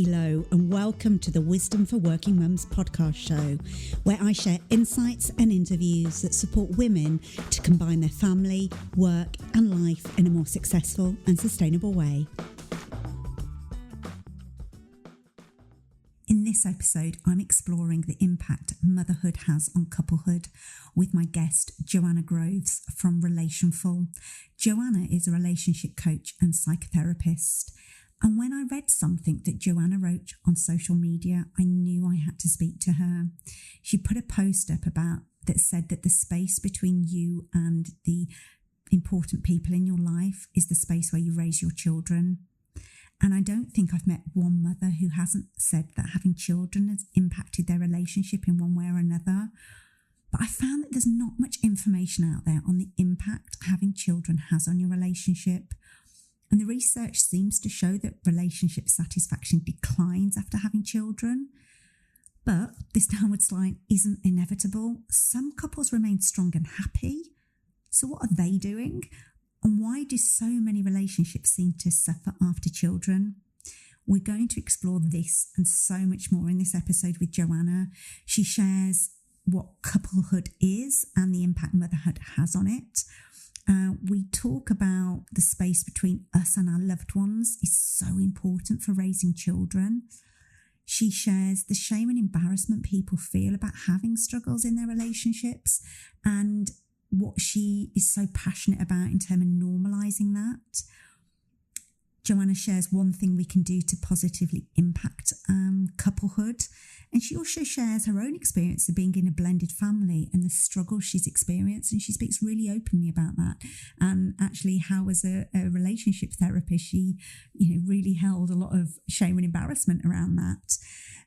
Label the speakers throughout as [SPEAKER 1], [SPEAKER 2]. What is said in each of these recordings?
[SPEAKER 1] Hello and welcome to the Wisdom for Working Mums podcast show, where I share insights and interviews that support women to combine their family, work and life in a more successful and sustainable way. In this episode, I'm exploring the impact motherhood has on couplehood with my guest, Joanna Groves from Relational. Joanna is a relationship coach and psychotherapist. And when I read something that Joanna wrote on social media, I knew I had to speak to her. She put a post up that said that the space between you and the important people in your life is the space where you raise your children. And I don't think I've met one mother who hasn't said that having children has impacted their relationship in one way or another. But I found that there's not much information out there on the impact having children has on your relationship. And the research seems to show that relationship satisfaction declines after having children. But this downward slide isn't inevitable. Some couples remain strong and happy. So what are they doing? And why do so many relationships seem to suffer after children? We're going to explore this and so much more in this episode with Joanna. She shares what couplehood is and the impact motherhood has on it. We talk about the space between us and our loved ones is so important for raising children. She shares the shame and embarrassment people feel about having struggles in their relationships and what she is so passionate about in terms of normalising that. Joanna shares one thing we can do to positively impact couplehood. And she also shares her own experience of being in a blended family and the struggle she's experienced. And she speaks really openly about that. And actually how as a relationship therapist, she really held a lot of shame and embarrassment around that.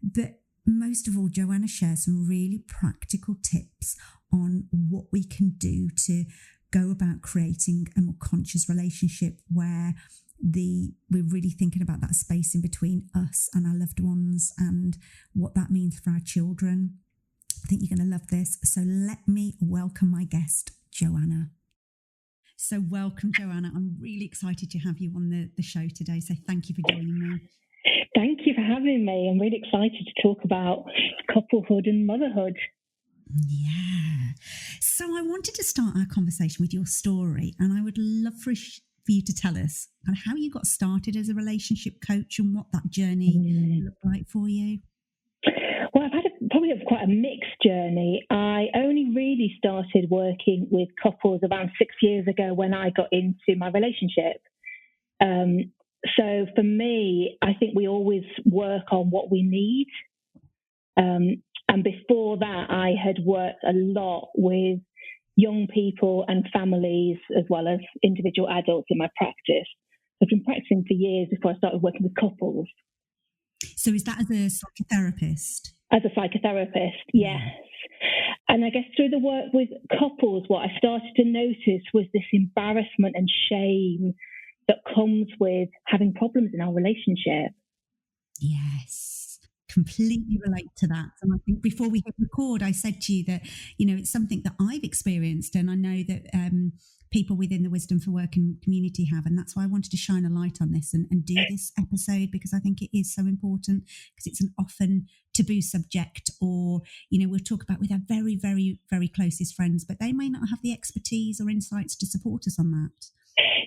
[SPEAKER 1] But most of all, Joanna shares some really practical tips on what we can do to go about creating a more conscious relationship where we're really thinking about that space in between us and our loved ones and what that means for our children. I think you're going to love this. So let me welcome my guest, Joanna. So welcome, Joanna. I'm really excited to have you on the show today. So thank you for joining me.
[SPEAKER 2] Thank you for having me. I'm really excited to talk about couplehood and motherhood.
[SPEAKER 1] Yeah. So I wanted to start our conversation with your story, and I would love for you to tell us how you got started as a relationship coach and what that journey looked like for you.
[SPEAKER 2] Well, I've had probably quite a mixed journey. I only really started working with couples around 6 years ago when I got into my relationship. So for me, I think we always work on what we need. And before that, I had worked a lot with young people and families as well as individual adults in my practice. I've been practicing for years before I started working with couples.
[SPEAKER 1] So is that as a psychotherapist?
[SPEAKER 2] As a psychotherapist, yes. And I guess through the work with couples, what I started to notice was this embarrassment and shame that comes with having problems in our relationship.
[SPEAKER 1] Yes, completely relate to that. And I think before we hit record, I said to you that, it's something that I've experienced and I know that people within the Wisdom for Working community have. And that's why I wanted to shine a light on this and do this episode, because I think it is so important, because it's an often taboo subject, or, we'll talk about with our very, very, very closest friends, but they may not have the expertise or insights to support us on that.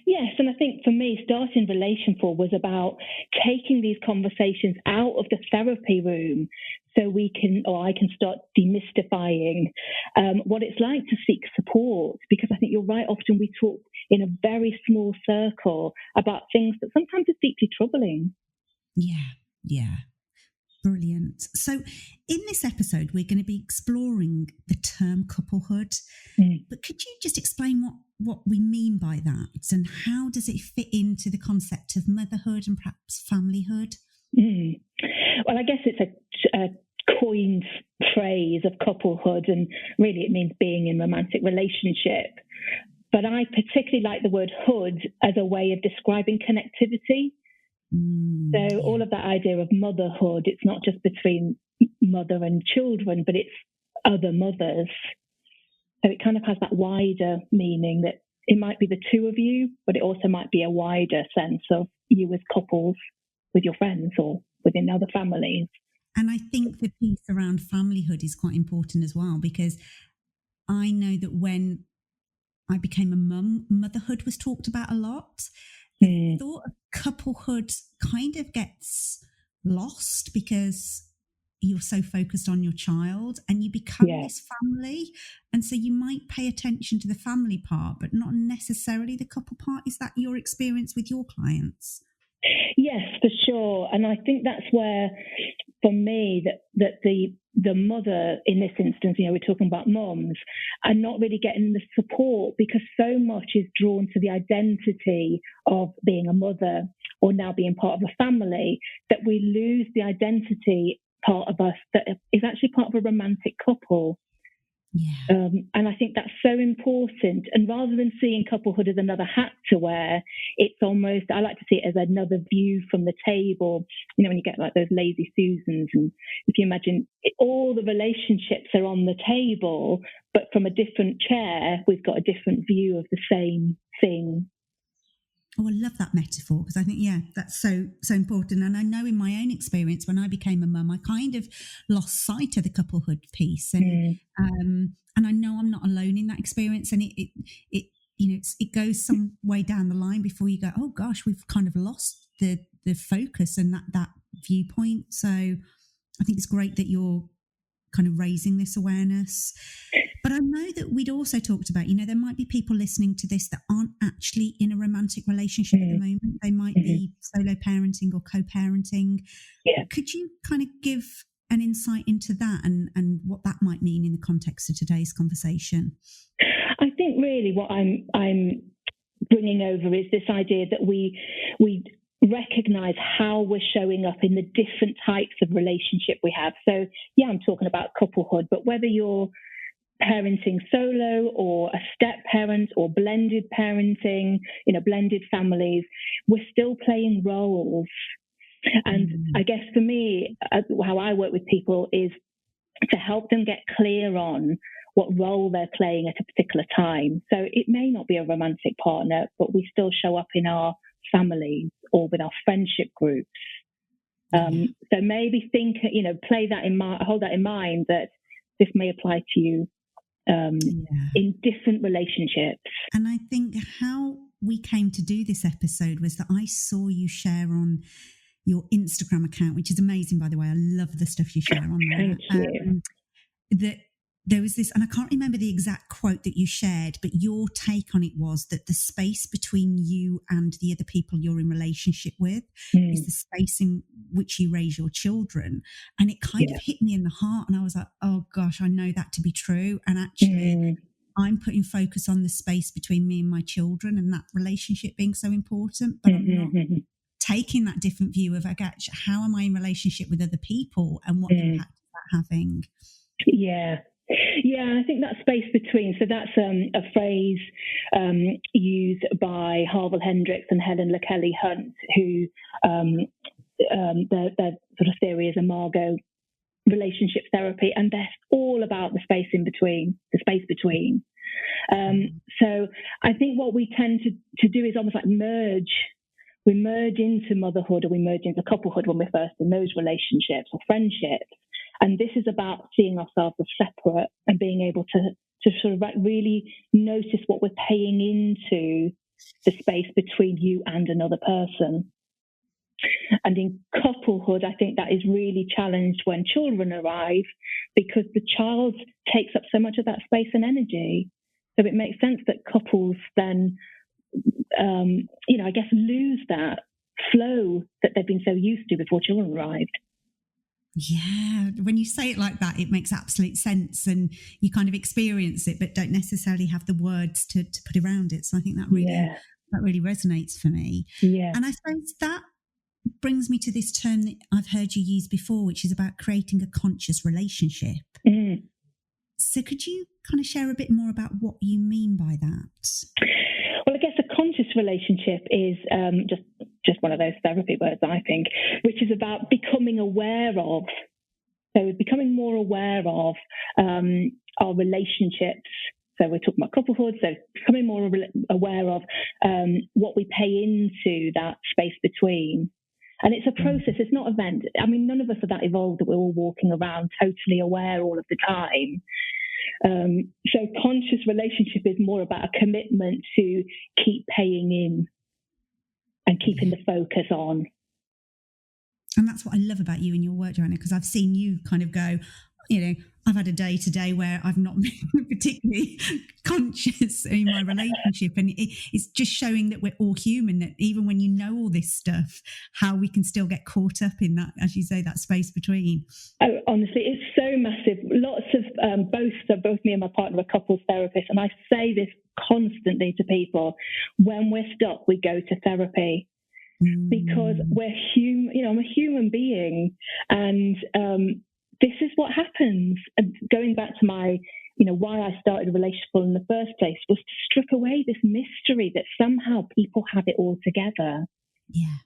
[SPEAKER 2] Yes, and I think for me, starting Relational was about taking these conversations out of the therapy room so I can start demystifying what it's like to seek support, because I think you're right, often we talk in a very small circle about things that sometimes are deeply troubling.
[SPEAKER 1] Yeah. Brilliant. So in this episode, we're going to be exploring the term couplehood. But could you just explain what we mean by that and how does it fit into the concept of motherhood and perhaps familyhood?
[SPEAKER 2] Well, I guess it's a coined phrase of couplehood, and really it means being in romantic relationship. But I particularly like the word hood as a way of describing connectivity. So all of that idea of motherhood, it's not just between mother and children, but it's other mothers. So it kind of has that wider meaning that it might be the two of you, but it also might be a wider sense of you as couples with your friends or within other families.
[SPEAKER 1] And I think the piece around familyhood is quite important as well, because I know that when I became a mum, motherhood was talked about a lot. The thought of couplehood kind of gets lost because you're so focused on your child and you become this family. And so you might pay attention to the family part, but not necessarily the couple part. Is that your experience with your clients?
[SPEAKER 2] Yes, for sure. And I think that's where, for me, that the mother in this instance, we're talking about mums, are not really getting the support because so much is drawn to the identity of being a mother or now being part of a family that we lose the identity part of us that is actually part of a romantic couple.
[SPEAKER 1] Yeah.
[SPEAKER 2] And I think that's so important. And rather than seeing couplehood as another hat to wear, it's almost, I like to see it as another view from the table. When you get like those lazy Susans, and if you imagine all the relationships are on the table, but from a different chair, we've got a different view of the same thing.
[SPEAKER 1] Oh, I love that metaphor because I think, that's so important. And I know in my own experience, when I became a mum, I kind of lost sight of the couplehood piece. And I know I'm not alone in that experience. And it goes some way down the line before you go, oh gosh, we've kind of lost the focus and that viewpoint. So I think it's great that you're kind of raising this awareness. But I know that we'd also talked about, there might be people listening to this that aren't actually in a romantic relationship at the moment. They might be solo parenting or co-parenting.
[SPEAKER 2] Yeah.
[SPEAKER 1] Could you kind of give an insight into that and what that might mean in the context of today's conversation?
[SPEAKER 2] I think really what I'm bringing over is this idea that we recognize how we're showing up in the different types of relationship we have. So, I'm talking about couplehood, but whether you're parenting solo or a step parent or blended parenting, blended families, we're still playing roles. And I guess for me, how I work with people is to help them get clear on what role they're playing at a particular time. So it may not be a romantic partner, but we still show up in our families or with our friendship groups. So maybe play that in mind, hold that in mind, that this may apply to you in different relationships.
[SPEAKER 1] And I think how we came to do this episode was that I saw you share on your Instagram account, which is amazing, by the way. I love the stuff you share on there.
[SPEAKER 2] Thank you.
[SPEAKER 1] That there was this, and I can't remember the exact quote that you shared, but your take on it was that the space between you and the other people you're in relationship with is the space in which you raise your children. And it kind of hit me in the heart. And I was like, oh gosh, I know that to be true. And actually, I'm putting focus on the space between me and my children and that relationship being so important, but I'm not taking that different view of, how am I in relationship with other people and what impact is that having?
[SPEAKER 2] Yeah, I think that space between, so that's a phrase used by Harville Hendricks and Helen LaKelly Hunt, who their sort of theory is imago relationship therapy, and they're all about the space in between, the space between. So I think what we tend to do is almost like merge. We merge into motherhood or we merge into couplehood when we're first in those relationships or friendships. And this is about seeing ourselves as separate and being able to sort of really notice what we're paying into the space between you and another person. And in couplehood, I think that is really challenged when children arrive because the child takes up so much of that space and energy. So it makes sense that couples then, I guess, lose that flow that they've been so used to before children arrived.
[SPEAKER 1] Yeah, when you say it like that, it makes absolute sense and you kind of experience it, but don't necessarily have the words to put around it. So I think that really resonates for me.
[SPEAKER 2] Yeah.
[SPEAKER 1] And I suppose that brings me to this term that I've heard you use before, which is about creating a conscious relationship. So could you kind of share a bit more about what you mean by that?
[SPEAKER 2] Well, I guess a conscious relationship is just one of those therapy words, I think, which is about becoming aware of. So becoming more aware of our relationships. So we're talking about couplehood. So becoming more aware of what we pay into that space between. And it's a process, it's not event. I mean, none of us are that evolved that we're all walking around totally aware all of the time. So conscious relationship is more about a commitment to keep paying in and keeping the focus on.
[SPEAKER 1] And that's what I love about you and your work, Joanna, because I've seen you kind of go, I've had a day today where I've not been particularly conscious in my relationship. And it's just showing that we're all human, that even when you know all this stuff, how we can still get caught up in that, as you say, that space between.
[SPEAKER 2] Oh, honestly, it's so massive. Lots of both me and my partner are couples therapists. And I say this constantly to people. When we're stuck, we go to therapy. Because we're human, I'm a human being, and this is what happens. And going back to my, why I started Relational in the first place was to strip away this mystery that somehow people have it all together.
[SPEAKER 1] Yeah.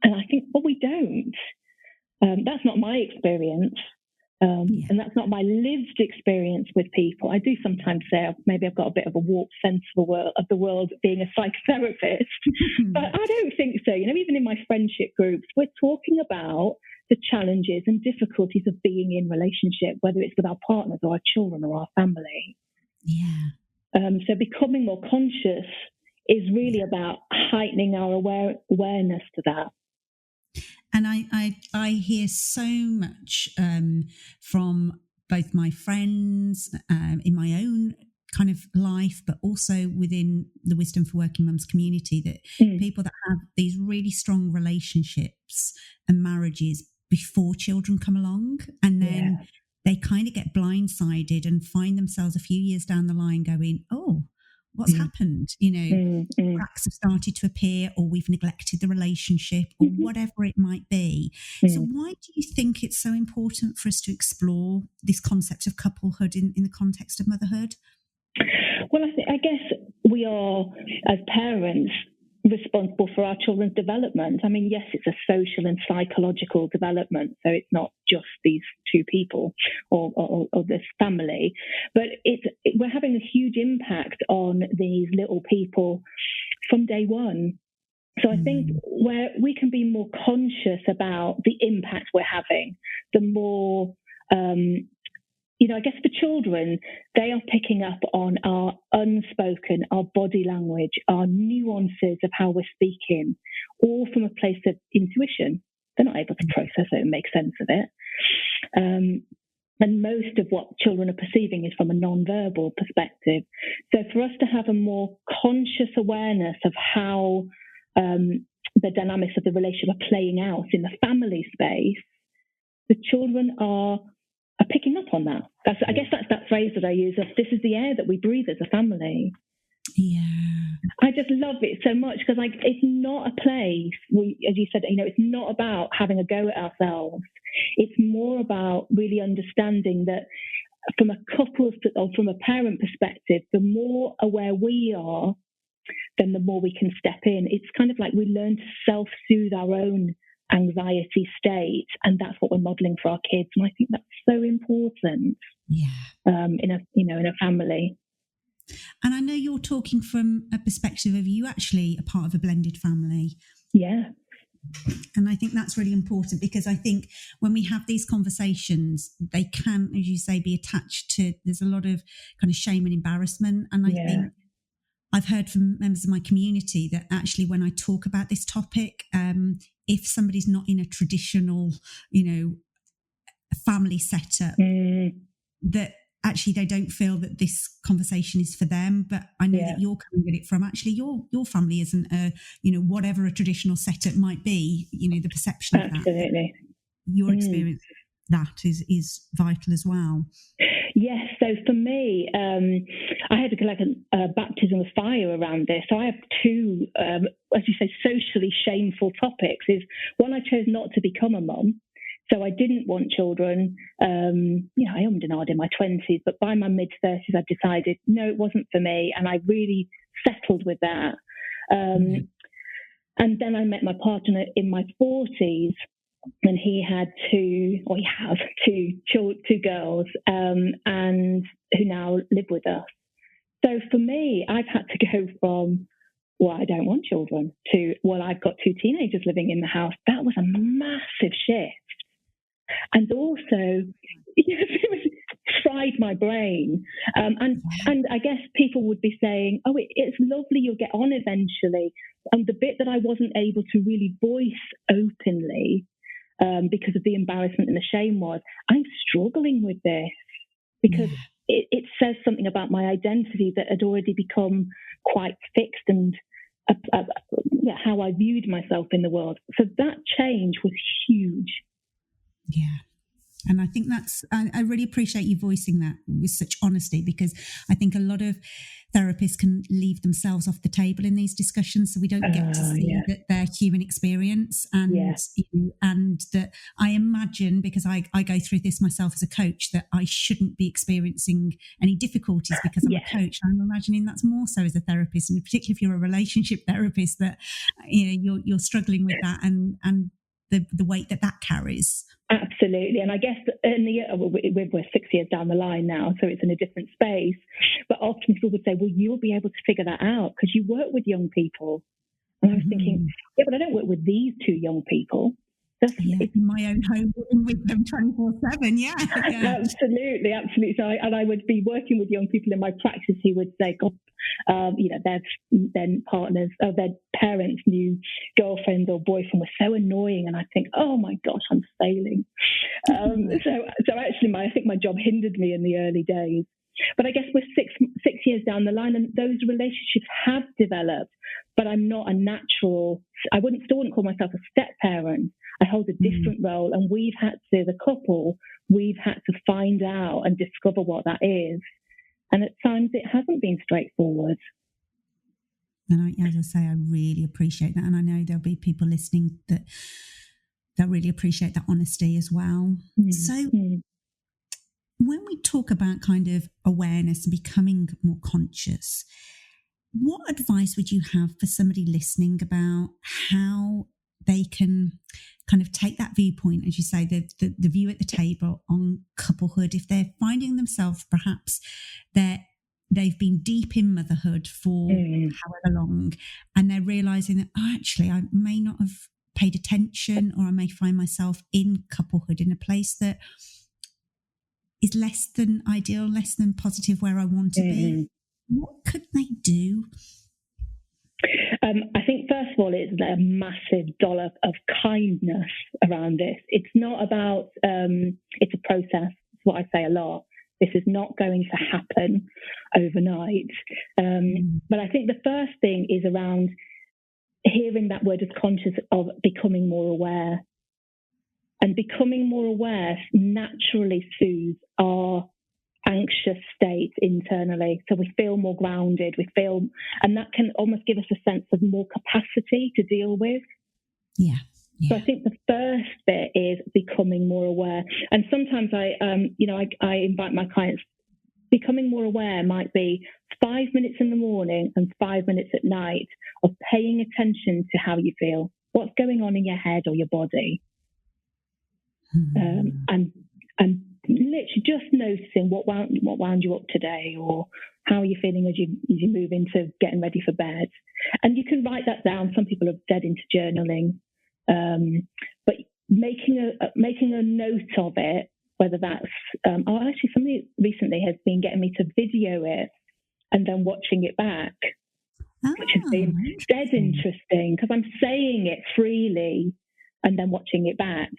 [SPEAKER 2] And I think, well, we don't. That's not my experience. And that's not my lived experience with people. I do sometimes say maybe I've got a bit of a warped sense of the world being a psychotherapist, but I don't think so. Even in my friendship groups, we're talking about the challenges and difficulties of being in relationship, whether it's with our partners or our children or our family.
[SPEAKER 1] Yeah.
[SPEAKER 2] So becoming more conscious is really about heightening our awareness to that.
[SPEAKER 1] And I hear so much from both my friends in my own kind of life, but also within the Wisdom for Working Mums community, that people that have these really strong relationships and marriages before children come along, and then they kind of get blindsided and find themselves a few years down the line going, oh, what's happened? Cracks have started to appear, or we've neglected the relationship, or whatever it might be. So why do you think it's so important for us to explore this concept of couplehood in the context of motherhood?
[SPEAKER 2] Well, I guess we are, as parents, responsible for our children's development. I mean, yes, it's a social and psychological development, so it's not just these two people or this family, but we're having a huge impact on these little people from day one. So I think where we can be more conscious about the impact we're having, the more I guess for children, they are picking up on our unspoken, our body language, our nuances of how we're speaking, all from a place of intuition. They're not able to process it and make sense of it. And most of what children are perceiving is from a non-verbal perspective. So for us to have a more conscious awareness of how the dynamics of the relationship are playing out in the family space, the children are picking up on that. I guess that's that phrase that I use of, this is the air that we breathe as a family.
[SPEAKER 1] Yeah.
[SPEAKER 2] I just love it so much because it's not a place, as you said, it's not about having a go at ourselves. It's more about really understanding that from a couple's or from a parent perspective, the more aware we are, then the more we can step in. It's kind of like we learn to self-soothe our own anxiety state, and that's what we're modeling for our kids. And I think that's so important. In a family.
[SPEAKER 1] And I know you're talking from a perspective of you actually a part of a blended family.
[SPEAKER 2] Yeah.
[SPEAKER 1] And I think that's really important, because I think when we have these conversations, they can, as you say, be attached to, there's a lot of kind of shame and embarrassment. And I think I've heard from members of my community that actually when I talk about this topic, if somebody's not in a traditional, family setup, that actually they don't feel that this conversation is for them. But I know that you're coming at it from actually your family isn't whatever a traditional setup might be, the perception of that.
[SPEAKER 2] Absolutely.
[SPEAKER 1] Your experience of that is vital as well.
[SPEAKER 2] Yes. So for me, I had a baptism of fire around this. So I have two, as you say, socially shameful topics. Is one, I chose not to become a mum. So I didn't want children. I ummed and ahed in my 20s, but by my mid-30s, I decided, no, it wasn't for me. And I really settled with that. And then I met my partner in my 40s, and he has two girls, and who now live with us. So for me, I've had to go from well, I don't want children, to, well, I've got 2 teenagers living in the house. That was a massive shift. And also, it fried my brain. And I guess people would be saying, oh, it's lovely, you'll get on eventually. And the bit that I wasn't able to really voice openly because of the embarrassment and the shame was, I'm struggling with this because it says something about my identity that had already become quite fixed and how I viewed myself in the world. So that change was huge.
[SPEAKER 1] Yeah. And I think I really appreciate you voicing that with such honesty, because I think a lot of therapists can leave themselves off the table in these discussions. So we don't get to see that their human experience and that I imagine, because I go through this myself as a coach, that I shouldn't be experiencing any difficulties because I'm a coach. I'm imagining that's more so as a therapist, and particularly if you're a relationship therapist, that you're struggling with that and the weight that carries.
[SPEAKER 2] Absolutely. And I guess we're 6 years down the line now, so it's in a different space. But often people would say, well, you'll be able to figure that out because you work with young people. And I was thinking, yeah, but I don't work with these 2 young people.
[SPEAKER 1] It's in my own home with them 24/7. Yeah.
[SPEAKER 2] Absolutely. So I would be working with young people in my practice who would say, God, their partners, their parents' new girlfriend or boyfriend was so annoying, and I think, oh my gosh, I'm failing. So actually, I think my job hindered me in the early days. But I guess we're six years down the line, and those relationships have developed. But I'm not a natural. I still wouldn't call myself a step parent. I hold a different role, and the couple, we've had to find out and discover what that is. And at times it hasn't been straightforward.
[SPEAKER 1] And as I say, I really appreciate that. And I know there'll be people listening that really appreciate that honesty as well. So when we talk about kind of awareness and becoming more conscious, what advice would you have for somebody listening about how they can kind of take that viewpoint, as you say, the view at the table on couplehood, if they're finding themselves perhaps they've been deep in motherhood for however long, and they're realising that, actually, I may not have paid attention, or I may find myself in couplehood in a place that is less than ideal, less than positive where I want to be. What could they do?
[SPEAKER 2] I think, first of all, it's a massive dollop of kindness around this. It's not about, it's a process. It's what I say a lot. This is not going to happen overnight. But I think the first thing is around hearing that word as conscious of becoming more aware. And becoming more aware naturally soothes our anxious state internally. So we feel more grounded, and that can almost give us a sense of more capacity to deal with. Yeah. So I think the first bit is becoming more aware. And sometimes I invite my clients, becoming more aware might be 5 minutes in the morning and 5 minutes at night of paying attention to how you feel, what's going on in your head or your body. And literally just noticing what wound you up today, or how are you feeling as you move into getting ready for bed. And you can write that down. Some people are dead into journaling, but making a note of it, whether that's actually somebody recently has been getting me to video it and then watching it back, which has been dead interesting, because I'm saying it freely and then watching it back.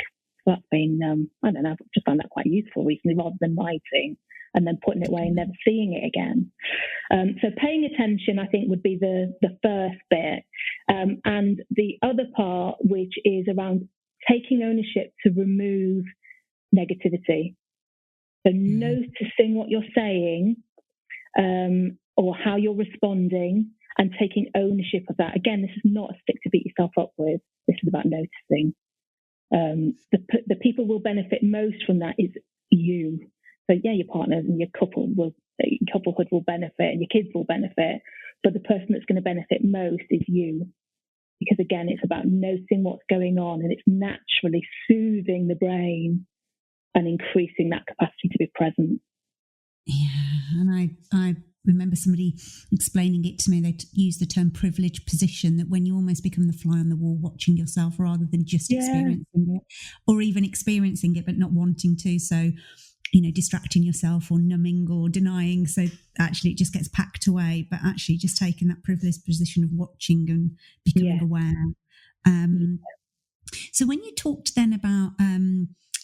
[SPEAKER 2] So that's been, I don't know, I've just found that quite useful recently, rather than writing and then putting it away and never seeing it again. So paying attention, I think, would be the first bit. And the other part, which is around taking ownership to remove negativity. So noticing what you're saying or how you're responding, and taking ownership of that. Again, this is not a stick to beat yourself up with. This is about noticing. The people will benefit most from that is you. So your partners and your couplehood will benefit, and your kids will benefit, but the person that's going to benefit most is you, because again, it's about noticing what's going on, and it's naturally soothing the brain and increasing that capacity to be present.
[SPEAKER 1] Yeah, and I remember somebody explaining it to me. They use the term privileged position, that when you almost become the fly on the wall watching yourself rather than just experiencing it, or even experiencing it but not wanting to. So, distracting yourself or numbing or denying. So actually it just gets packed away, but actually just taking that privileged position of watching and becoming aware. So when you talked then about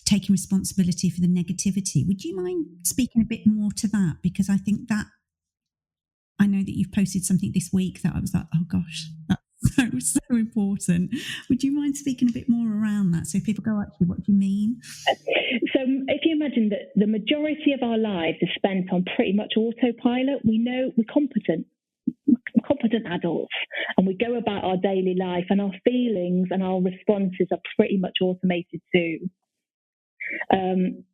[SPEAKER 1] taking responsibility for the negativity, would you mind speaking a bit more to that? Because I think that, I know that you've posted something this week that I was like, oh gosh, that's so important. Would you mind speaking a bit more around that? So people go, actually, what do you mean?
[SPEAKER 2] So if you imagine that the majority of our lives is spent on pretty much autopilot, we know we're competent adults, and we go about our daily life, and our feelings and our responses are pretty much automated too. And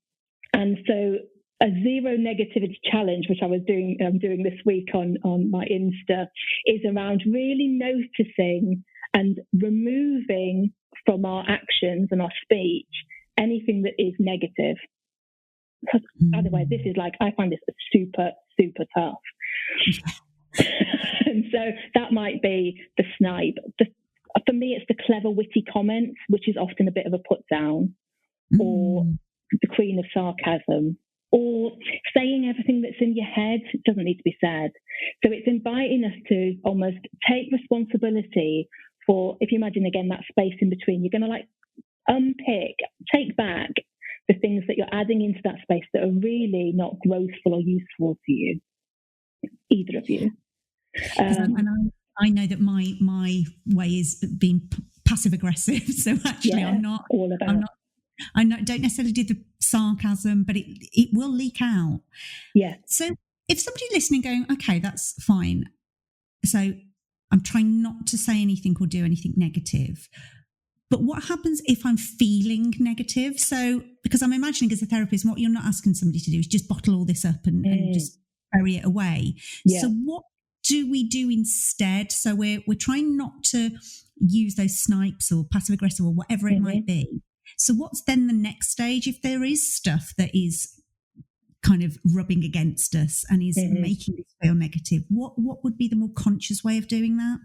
[SPEAKER 2] so a zero negativity challenge, which I'm doing this week on my Insta, is around really noticing and removing from our actions and our speech anything that is negative. Because otherwise, this is like, I find this super, super tough. And so that might be the snipe. For me, it's the clever, witty comments, which is often a bit of a put down, or the queen of sarcasm, or saying everything that's in your head. It doesn't need to be said. So it's inviting us to almost take responsibility for, if you imagine again that space in between, you're going to like unpick, take back the things that you're adding into that space that are really not growthful or useful to you, either of you.
[SPEAKER 1] And I know that my way is being passive aggressive. So actually, I'm not all about. I don't necessarily do the sarcasm, but it will leak out.
[SPEAKER 2] Yeah.
[SPEAKER 1] So if somebody listening going, okay, that's fine. So I'm trying not to say anything or do anything negative. But what happens if I'm feeling negative? So, because I'm imagining as a therapist, what you're not asking somebody to do is just bottle all this up and just bury it away. Yeah. So what do we do instead? So we're trying not to use those snipes or passive aggressive or whatever it might be. So what's then the next stage if there is stuff that is kind of rubbing against us and is making us feel negative? What would be the more conscious way of doing that?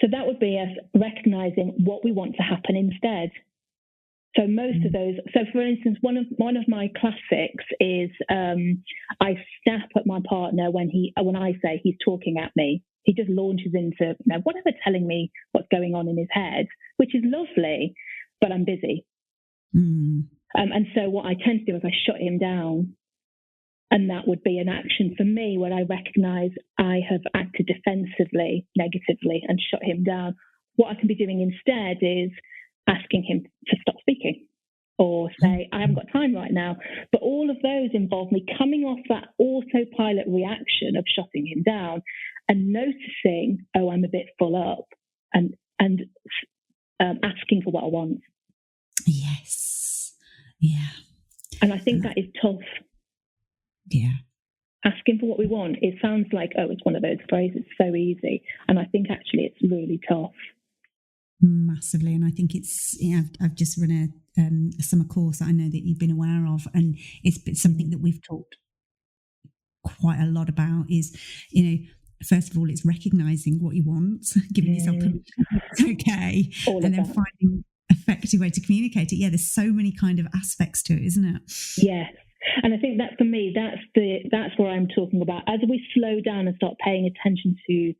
[SPEAKER 2] So that would be us recognizing what we want to happen instead. So most of those. So for instance, one of my classics is I snap at my partner when I say he's talking at me. He just launches into whatever, telling me what's going on in his head, which is lovely, but I'm busy. And so what I tend to do is I shut him down. And that would be an action for me where I recognize I have acted defensively, negatively, and shut him down. What I can be doing instead is asking him to stop speaking or say, I haven't got time right now. But all of those involve me coming off that autopilot reaction of shutting him down and noticing, oh, I'm a bit full up, and asking for what I want.
[SPEAKER 1] Yes. Yeah.
[SPEAKER 2] And I think that is tough.
[SPEAKER 1] Yeah.
[SPEAKER 2] Asking for what we want, it sounds like, oh, it's one of those phrases, so easy. And I think actually it's really tough.
[SPEAKER 1] Massively. And I think it's, I've just run a summer course that I know that you've been aware of. And it's something that we've talked quite a lot about is, first of all, it's recognizing what you want, giving yourself permission, it's okay. And then finding effective way to communicate it. Yeah, there's so many kind of aspects to it, isn't it?
[SPEAKER 2] Yes. And I think that for me, that's where I'm talking about. As we slow down and start paying attention to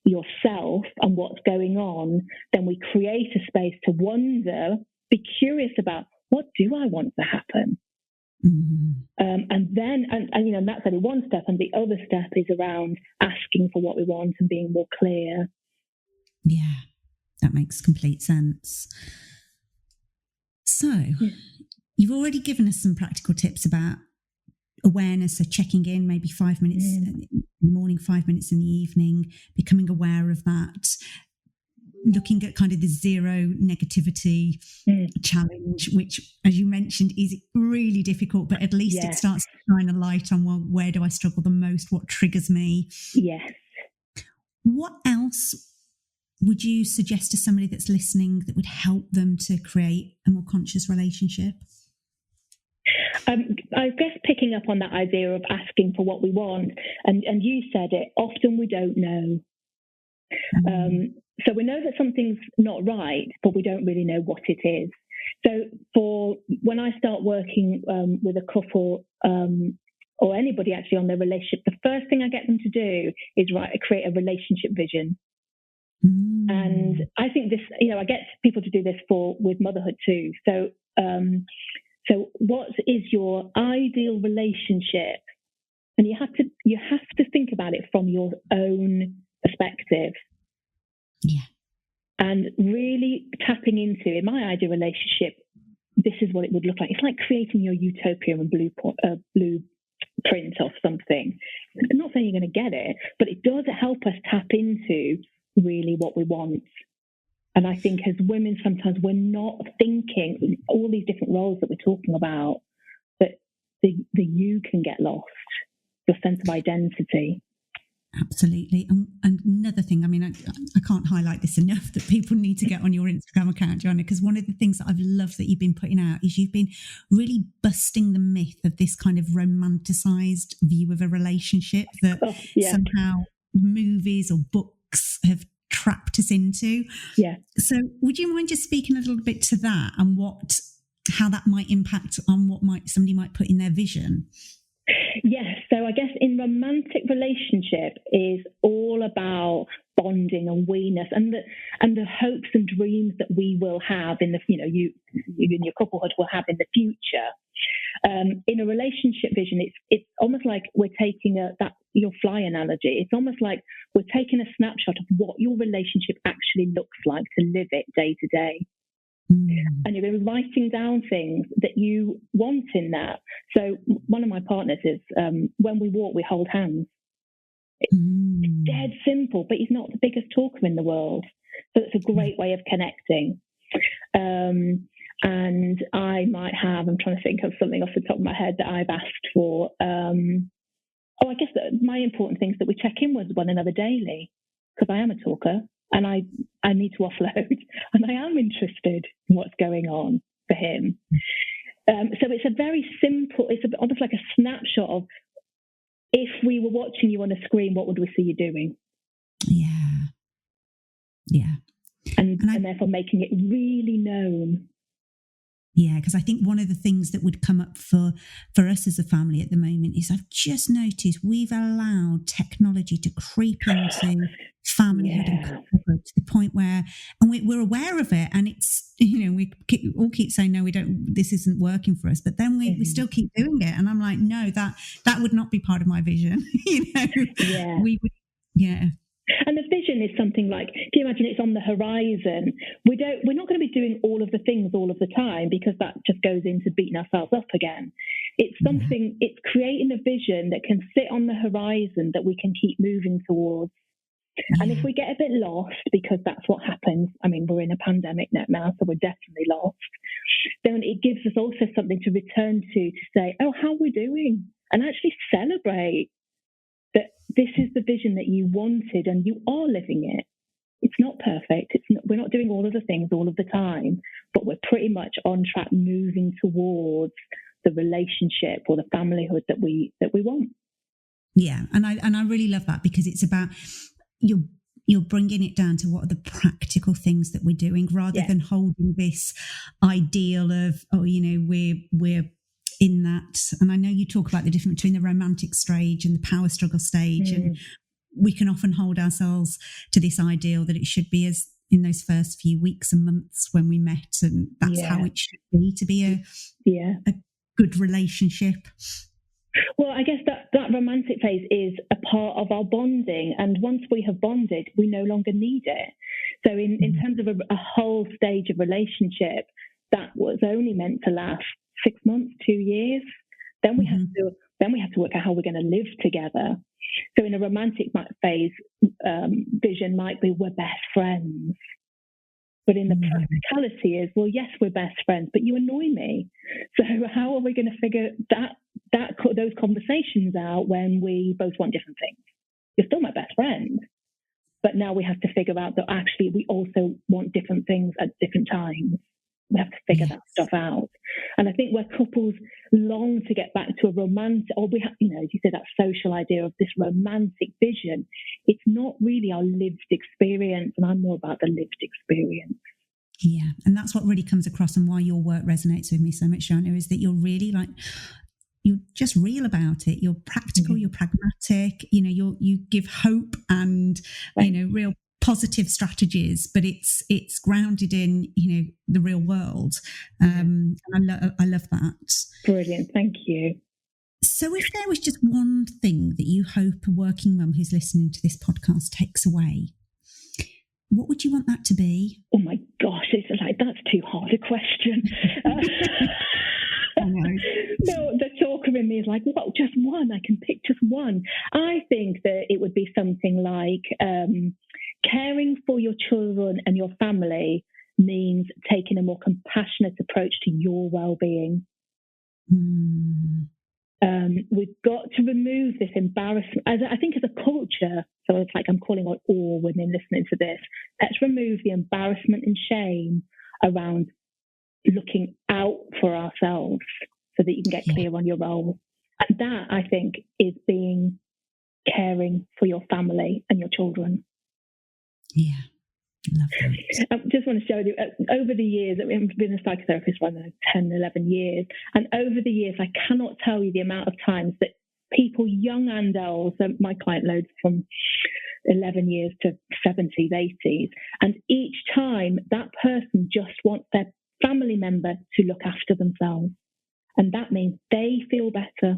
[SPEAKER 2] yourself and what's going on, then we create a space to wonder, be curious about, what do I want to happen? And then, and that's only one step. And the other step is around asking for what we want and being more clear.
[SPEAKER 1] Yeah, that makes complete sense. So you've already given us some practical tips about awareness, so checking in, maybe 5 minutes in the morning, 5 minutes in the evening, becoming aware of that, looking at kind of the zero negativity challenge, which, as you mentioned, is really difficult, but at least it starts to shine a light on, well, where do I struggle the most? What triggers me?
[SPEAKER 2] Yes.
[SPEAKER 1] What else would you suggest to somebody that's listening that would help them to create a more conscious relationship?
[SPEAKER 2] I guess picking up on that idea of asking for what we want, and you said it, often we don't know. So we know that something's not right, but we don't really know what it is. So when I start working with a couple or anybody actually on their relationship, the first thing I get them to do is create a relationship vision. And I think this, I get people to do this with motherhood too. So what is your ideal relationship? And you have to think about it from your own perspective.
[SPEAKER 1] Yeah. And
[SPEAKER 2] really tapping into, in my ideal relationship, this is what it would look like. It's like creating your utopia and blueprint of something. I'm not saying you're going to get it, but it does help us tap into really what we want. And I think as women, sometimes we're not thinking all these different roles that we're talking about, that the you can get lost, your sense of identity.
[SPEAKER 1] Absolutely. And another thing, I mean, I can't highlight this enough, that people need to get on your Instagram account, Joanna, because one of the things that I've loved that you've been putting out is you've been really busting the myth of this kind of romanticized view of a relationship that somehow movies or books have trapped us into.
[SPEAKER 2] Yeah.
[SPEAKER 1] So would you mind just speaking a little bit to that and how that might impact on what somebody might put in their vision?
[SPEAKER 2] Yes, so I guess in romantic relationship is all about bonding and we-ness and the hopes and dreams that we will have in the you in your couplehood will have in the future. In a relationship vision, it's almost like we're taking your fly analogy. It's almost like we're taking a snapshot of what your relationship actually looks like to live it day to day. And you're writing down things that you want in that. So one of my partners is, when we walk, we hold hands. It's dead simple, but he's not the biggest talker in the world. So it's a great way of connecting. And I might have, I'm trying to think of something off the top of my head that I've asked for. I guess that my important things that we check in with one another daily, because I am a talker. And I need to offload, and I am interested in what's going on for him. So it's a very simple, it's almost like a snapshot of, if we were watching you on a screen, what would we see you doing?
[SPEAKER 1] Yeah. Yeah.
[SPEAKER 2] And therefore making it really known.
[SPEAKER 1] Yeah, because I think one of the things that would come up for us as a family at the moment is I've just noticed we've allowed technology to creep into familyhood and couplehood to the point where, and we're aware of it, and it's, we all keep saying, no, we don't, this isn't working for us, but then we still keep doing it. And I'm like, no, that would not be part of my vision. We would,
[SPEAKER 2] And the vision is something like, can you imagine it's on the horizon? We're not going to be doing all of the things all of the time, because that just goes into beating ourselves up again. It's something, it's creating a vision that can sit on the horizon that we can keep moving towards. And if we get a bit lost, because that's what happens, I mean, we're in a pandemic now, so we're definitely lost, then it gives us also something to return to say, oh, how are we doing? And actually celebrate that this is the vision that you wanted and you are living it. It's not perfect. We're not doing all of the things all of the time, but we're pretty much on track moving towards the relationship or the familyhood that we want.
[SPEAKER 1] Yeah. And I really love that, because it's about you're bringing it down to what are the practical things that we're doing, rather than holding this ideal of, we're in that. And I know you talk about the difference between the romantic stage and the power struggle stage, and we can often hold ourselves to this ideal that it should be as in those first few weeks and months when we met, and that's how it should be to be a good relationship.
[SPEAKER 2] Well, I guess that romantic phase is a part of our bonding, and once we have bonded, we no longer need it. So in terms of a whole stage of relationship, that was only meant to last 6 months, 2 years. Then we have to work out how we're going to live together. So in a romantic phase, vision might be we're best friends. But in the practicality is, well, yes, we're best friends, but you annoy me. So how are we going to figure those conversations out when we both want different things? You're still my best friend, but now we have to figure out that actually we also want different things at different times. We have to figure that stuff out. And I think where couples long to get back to a romantic, or we have, as you said, that social idea of this romantic vision. It's not really our lived experience, and I'm more about the lived experience.
[SPEAKER 1] Yeah, and that's what really comes across, and why your work resonates with me so much, Joanna, is that you're really you're just real about it. You're practical, you're pragmatic, you give hope and, real positive strategies, but it's grounded in, the real world. And I love that.
[SPEAKER 2] Brilliant. Thank you.
[SPEAKER 1] So if there was just one thing that you hope a working mum who's listening to this podcast takes away, what would you want that to be?
[SPEAKER 2] Oh my gosh, it's like, that's too hard a question.
[SPEAKER 1] I know.
[SPEAKER 2] No, the talker in me is like, well, just one. I can pick just one. I think that it would be something like caring for your children and your family means taking a more compassionate approach to your well-being. We've got to remove this embarrassment. I think as a culture, so it's like I'm calling on all women listening to this, let's remove the embarrassment and shame around looking out for ourselves so that you can get clear on your role. And that, I think, is being caring for your family and your children.
[SPEAKER 1] Yeah. Love that.
[SPEAKER 2] I just want to show you, over the years, I've been a psychotherapist for 10, 11 years, and over the years, I cannot tell you the amount of times that people, young and old, so my client loads from 11 years to 70s, 80s, and each time that person just wants their family member to look after themselves. And that means they feel better.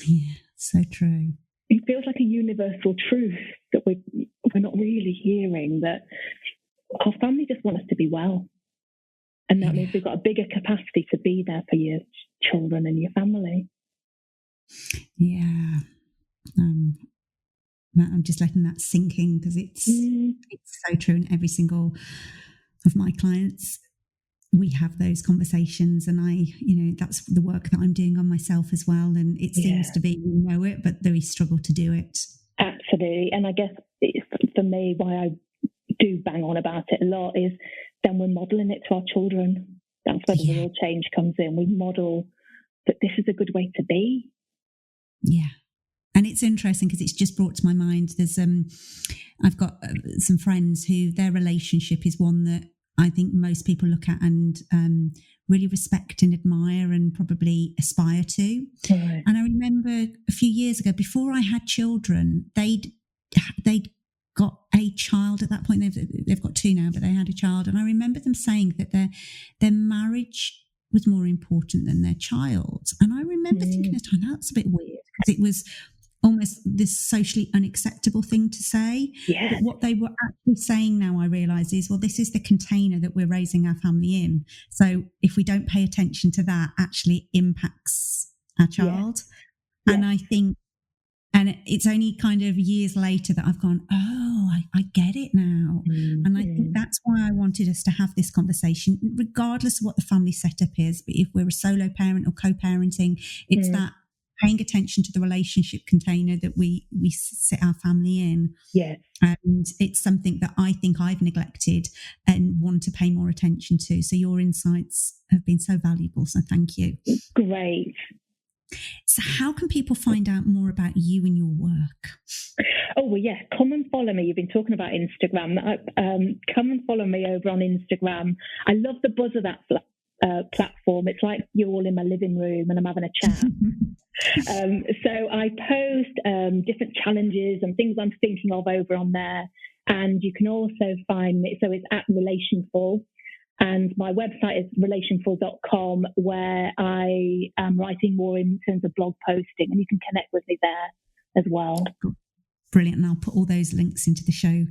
[SPEAKER 1] Yeah, so true.
[SPEAKER 2] It feels like a universal truth that we're not really hearing, that our family just want us to be well. And that means we've got a bigger capacity to be there for your children and your family.
[SPEAKER 1] Yeah. I'm just letting that sink in, because it's so true. And every single of my clients, we have those conversations, and that's the work that I'm doing on myself as well. And it seems to be, we know it, but we struggle to do it.
[SPEAKER 2] Absolutely. And I guess for me, why I do bang on about it a lot is then we're modelling it to our children. That's where the real change comes in. We model that this is a good way to be. Yeah.
[SPEAKER 1] And it's interesting because it's just brought to my mind, there's I've got some friends who their relationship is one that I think most people look at and really respect and admire and probably aspire to.
[SPEAKER 2] Right.
[SPEAKER 1] And I remember a few years ago, before I had children, they'd got a child at that point. They've got two now, but they had a child. And I remember them saying that their marriage was more important than their child. And I remember thinking at the time, that's a bit weird, because it was almost this socially unacceptable thing to say.
[SPEAKER 2] Yeah.
[SPEAKER 1] But what they were actually saying now, I realise, is, well, this is the container that we're raising our family in. So if we don't pay attention to that, actually impacts our child. Yeah. And I think, and it's only kind of years later that I've gone, oh, I get it now. Mm-hmm. And I think that's why I wanted us to have this conversation, regardless of what the family setup is. But if we're a solo parent or co-parenting, it's that paying attention to the relationship container that we sit our family in.
[SPEAKER 2] Yes.
[SPEAKER 1] And it's something that I think I've neglected and want to pay more attention to. So your insights have been so valuable. So thank you.
[SPEAKER 2] Great.
[SPEAKER 1] So how can people find out more about you and your work?
[SPEAKER 2] Oh, well, yeah, come and follow me. You've been talking about Instagram. Come and follow me over on Instagram. I love the buzz of that platform. It's like you're all in my living room and I'm having a chat. So I post different challenges and things I'm thinking of over on there. And you can also find me, so it's at Relational. And my website is relational.com, where I am writing more in terms of blog posting, and you can connect with me there as well.
[SPEAKER 1] Brilliant. And I'll put all those links into the show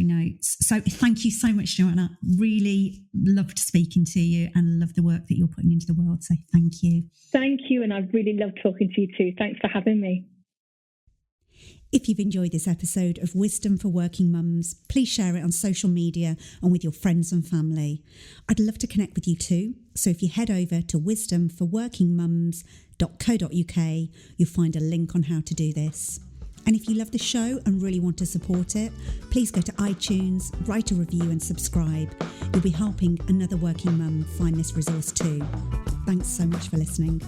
[SPEAKER 1] notes. So thank you so much, Joanna. Really loved speaking to you and love the work that you're putting into the world. So thank you.
[SPEAKER 2] Thank you. And I've really loved talking to you too. Thanks for having me.
[SPEAKER 1] If you've enjoyed this episode of Wisdom for Working Mums, please share it on social media and with your friends and family. I'd love to connect with you too. So if you head over to wisdomforworkingmums.co.uk, you'll find a link on how to do this. And if you love the show and really want to support it, please go to iTunes, write a review and subscribe. You'll be helping another working mum find this resource too. Thanks so much for listening.